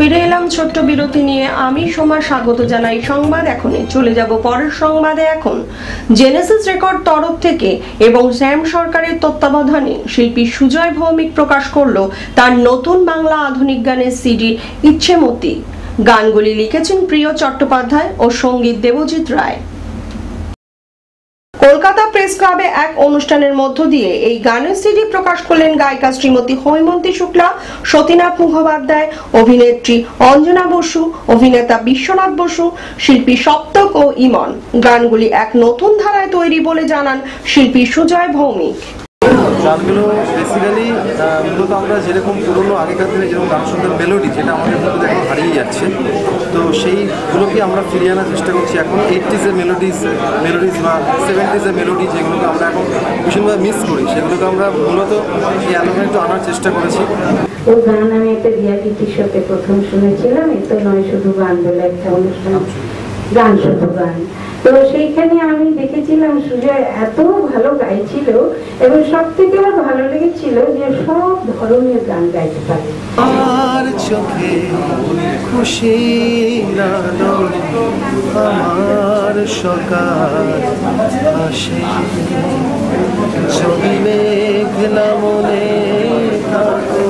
ফিরে এলাম ছোট্ট বিরতি নিয়ে। আমি সোমা স্বাগত জানাই সংবাদ এখনে। চলে যাব পরের সংবাদে। এখন জেনেসিস রেকর্ড তরফ থেকে এবং শ্যাম সরকারের তত্ত্বাবধানে শিল্পী সুজয় ভৌমিক প্রকাশ করলো তার নতুন বাংলা আধুনিক গানের সিডি ইচ্ছেমতি। গানগুলি লিখেছেন প্রিয় চট্টোপাধ্যায় ও সঙ্গীত দেবজিৎ রায়। কলকাতা প্রেস ক্লাবে এক অনুষ্ঠানের মধ্য দিয়ে এই গানের সিডি প্রকাশ করলেন গায়িকা শ্রীমতী হৈমন্তী শুক্লা, সতীনাথ মুখোপাধ্যায়, অভিনেত্রী অঞ্জনা বসু, অভিনেতা বিশ্বনাথ বসু, শিল্পী সপ্তক ও ইমন। গানগুলি এক নতুন ধারায় তৈরি বলে জানান শিল্পী সুজয় ভৌমিক। গানগুলো বেসিক্যালি মূলত আমরা যেরকম পুরোনো আগেকার দিনে যেরকম গান শুনতাম মেলোডি, যেটা আমাদের মধ্যে এখন হারিয়ে যাচ্ছে, তো সেইগুলোকে আমরা ফিরিয়ে আনার চেষ্টা করছি। এখন 80s-এর মেলোডিজ বা 70s-এর মেলোডি যেগুলোকে আমরা এখন ভীষণভাবে মিস করি, সেগুলোকে আমরা মূলত এই অ্যালবামে একটু আনার চেষ্টা করেছি। ওই গান আমি একটা রিয়ালিটি শোতে প্রথম শুনেছিলাম। এ তো নয় শুধু গান বলে একটা অনুষ্ঠান, গান শুধু গান। তো সেইখানে আমি দেখেছিলাম সুজয় এত ভালো গাইছিল এবং সব থেকে আমার ভালো লেগেছিল যে সব ধরনের গান গাইতে পারে। আর চোখে খুশির আলো, আমার সকাল আসে, ছবি মেঘলা মনে থাকো,